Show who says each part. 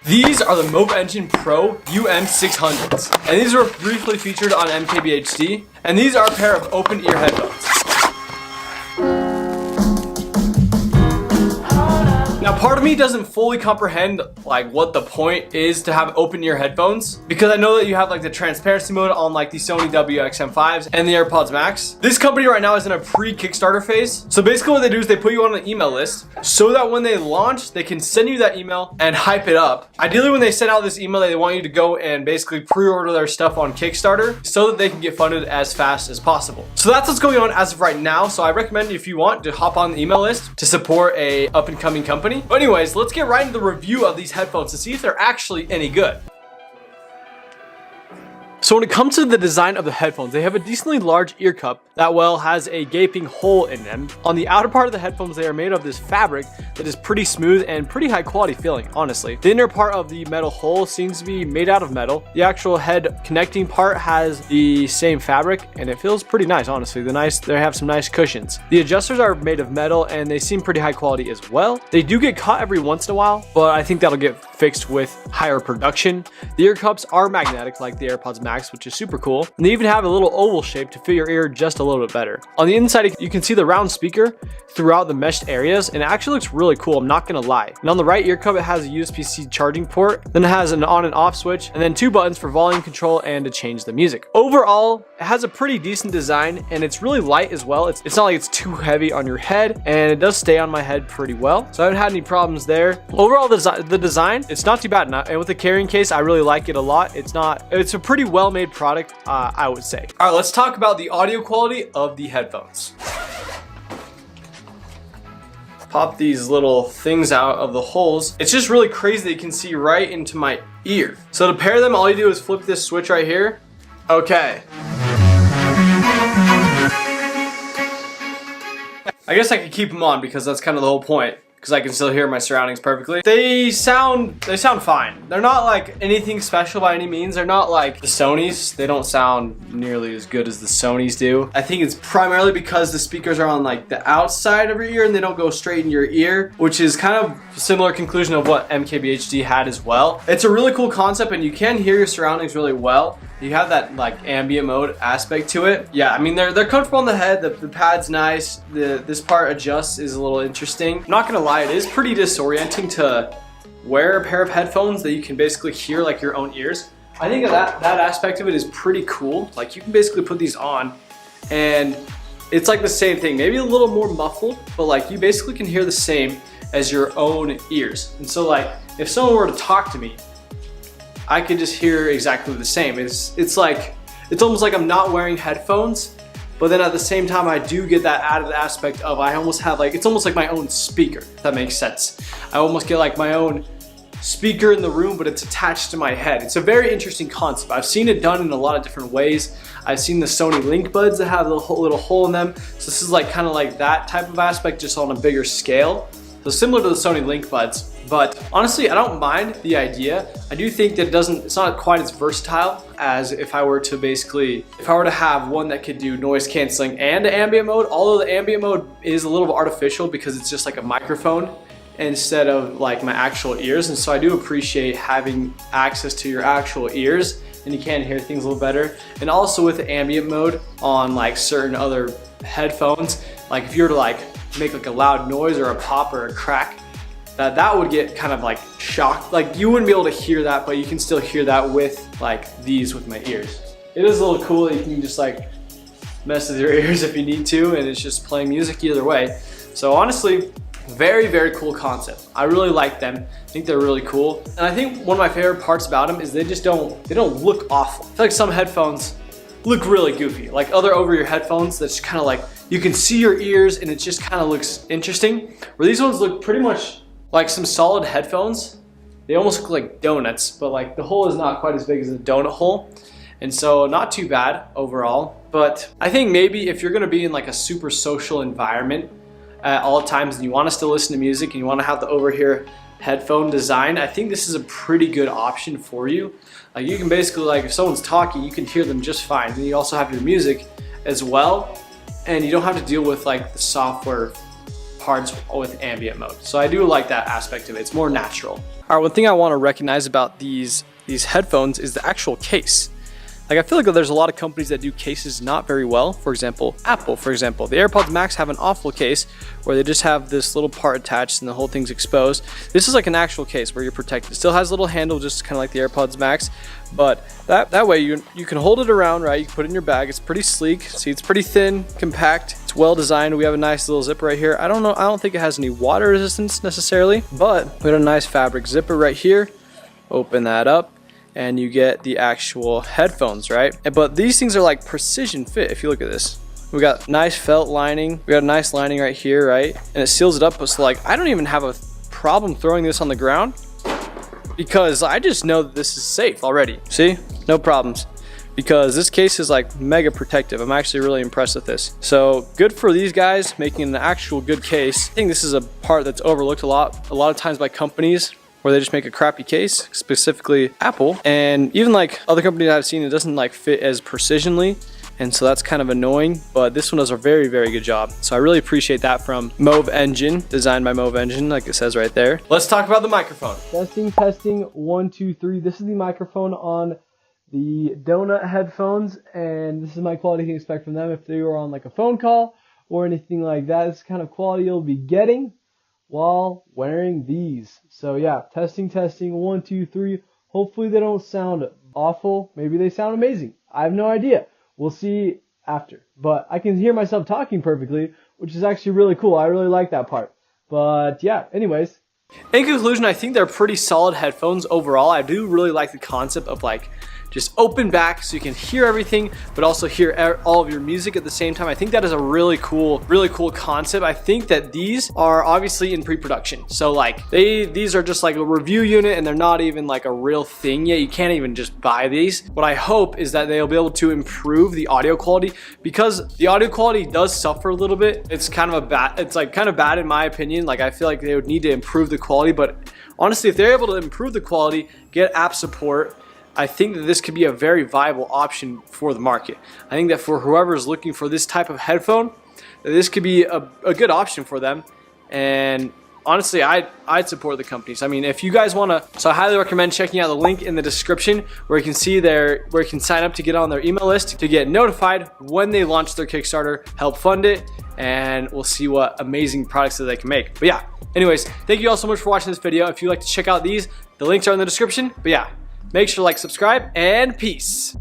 Speaker 1: These are the MovEngine Pro UM600s, and these were briefly featured on MKBHD, and these are a pair of open ear headphones. Now, part of me doesn't fully comprehend like what the point is to have open ear headphones, because I know that you have like the transparency mode on like the Sony WXM5s and the AirPods Max. This company right now is in a pre-Kickstarter phase. So basically what they do is they put you on an email list so that when they launch, they can send you that email and hype it up. Ideally, when they send out this email, they want you to go and basically pre-order their stuff on Kickstarter so that they can get funded as fast as possible. So that's what's going on as of right now. So I recommend if you want to hop on the email list to support a up and coming company. But anyways, let's get right into the review of these headphones to see if they're actually any good. So when it comes to the design of the headphones, they have a decently large ear cup that has a gaping hole in them. On the outer part of the headphones, they are made of this fabric that is pretty smooth and pretty high quality feeling, honestly. The inner part of the metal hole seems to be made out of metal. The actual head connecting part has the same fabric and it feels pretty nice, honestly. They have some nice cushions. The adjusters are made of metal and they seem pretty high quality as well. They do get caught every once in a while, but I think that'll get fixed with higher production. The ear cups are magnetic like the AirPods Max, which is super cool. And they even have a little oval shape to fit your ear just a little bit better. On the inside, you can see the round speaker throughout the meshed areas, and it actually looks really cool, I'm not gonna lie. And on the right ear cup, it has a USB-C charging port, then it has an on and off switch, and then two buttons for volume control and to change the music. Overall, it has a pretty decent design, and it's really light as well. It's not like it's too heavy on your head, and it does stay on my head pretty well, so I haven't had any problems there. Overall, the design, it's not too bad, and with the carrying case, I really like it a lot. It's a pretty well-made product, I would say. All right, let's talk about the audio quality of the headphones. Pop these little things out of the holes. It's just really crazy that you can see right into my ear. So to pair them, all you do is flip this switch right here. Okay. I guess I could keep them on because that's kind of the whole point, because I can still hear my surroundings perfectly. They sound fine. They're not like anything special by any means. They're not like the Sonys. They don't sound nearly as good as the Sonys do. I think it's primarily because the speakers are on like the outside of your ear and they don't go straight in your ear, which is kind of a similar conclusion of what MKBHD had as well. It's a really cool concept and you can hear your surroundings really well. You have that like ambient mode aspect to it. Yeah, I mean they're comfortable on the head. The pad's nice. This part adjusts is a little interesting. I'm not gonna lie, it is pretty disorienting to wear a pair of headphones that you can basically hear like your own ears. I think that aspect of it is pretty cool. Like you can basically put these on and it's like the same thing, maybe a little more muffled, but like you basically can hear the same as your own ears. And so like if someone were to talk to me, I could just hear exactly the same. It's almost like I'm not wearing headphones, but then at the same time I do get that added aspect of I almost have like, it's almost like my own speaker, if that makes sense. I almost get like my own speaker in the room, but it's attached to my head. It's a very interesting concept. I've seen it done in a lot of different ways. I've seen the Sony Link buds that have a little hole in them. So this is like kind of like that type of aspect, just on a bigger scale. So similar to the Sony Link buds. But honestly, I don't mind the idea. I do think that it's not quite as versatile as if I were to have one that could do noise canceling and ambient mode, although the ambient mode is a little bit artificial because it's just like a microphone instead of like my actual ears. And so I do appreciate having access to your actual ears and you can hear things a little better. And also with the ambient mode on like certain other headphones, like if you were to like make like a loud noise or a pop or a crack, that would get kind of like shocked. Like you wouldn't be able to hear that, but you can still hear that with like these with my ears. It is a little cool that you can just like mess with your ears if you need to, and it's just playing music either way. So honestly, very, very cool concept. I really like them. I think they're really cool. And I think one of my favorite parts about them is they don't look awful. I feel like some headphones look really goofy. Like other over-ear headphones that's kind of like, you can see your ears and it just kind of looks interesting. Where these ones look pretty much like some solid headphones. They almost look like donuts, but like the hole is not quite as big as a donut hole. And so not too bad overall. But I think maybe if you're gonna be in like a super social environment at all times and you wanna still listen to music and you wanna have the over-ear headphone design, I think this is a pretty good option for you. Like you can basically, like if someone's talking, you can hear them just fine. And you also have your music as well. And you don't have to deal with like the software parts with ambient mode. So I do like that aspect of it. It's more natural. All right, one thing I want to recognize about these headphones is the actual case. Like, I feel like there's a lot of companies that do cases not very well. For example, Apple, for example. The AirPods Max have an awful case where they just have this little part attached and the whole thing's exposed. This is like an actual case where you're protected. It still has a little handle, just kind of like the AirPods Max. But that way you can hold it around, right? You can put it in your bag. It's pretty sleek. See, it's pretty thin, compact. It's well designed. We have a nice little zipper right here. I don't think it has any water resistance necessarily, but we got a nice fabric zipper right here. Open that up, and you get the actual headphones, right? But these things are like precision fit. If you look at this, we got nice felt lining. We got a nice lining right here, right? And it seals it up. So like, I don't even have a problem throwing this on the ground because I just know that this is safe already. See, no problems, because this case is like mega protective. I'm actually really impressed with this. So good for these guys making an actual good case. I think this is a part that's overlooked a lot of times by companies, where they just make a crappy case, specifically Apple. And even like other companies I've seen, it doesn't like fit as precisionally. And so that's kind of annoying, but this one does a very, very good job. So I really appreciate that from MovEngine, designed by MovEngine, like it says right there. Let's talk about the microphone. Testing, 1, 2, 3. This is the microphone on the Donut headphones, and this is my quality you can expect from them if they were on like a phone call or anything like that. This is the kind of quality you'll be getting while wearing these. So yeah, testing, 1, 2, 3. Hopefully they don't sound awful. Maybe they sound amazing. I have no idea. We'll see after. But I can hear myself talking perfectly, which is actually really cool. I really like that part. But yeah, anyways. In conclusion, I think they're pretty solid headphones overall. I do really like the concept of like just open back so you can hear everything, but also hear all of your music at the same time. I think that is a really cool concept. I think that these are obviously in pre-production. So like these are just like a review unit, and they're not even like a real thing yet. You can't even just buy these. What I hope is that they'll be able to improve the audio quality, because the audio quality does suffer a little bit. It's kind of bad in my opinion. Like, I feel like they would need to improve the quality, but honestly, if they're able to improve the quality, get app support, I think that this could be a very viable option for the market. I think that for whoever is looking for this type of headphone, this could be a good option for them. And honestly, I'd support the companies. I mean, if you guys want to, so I highly recommend checking out the link in the description where you can see where you can sign up to get on their email list to get notified when they launch their Kickstarter, help fund it, and we'll see what amazing products that they can make. But yeah, anyways, thank you all so much for watching this video. If you'd like to check out these, the links are in the description. But yeah, make sure to like, subscribe, and peace.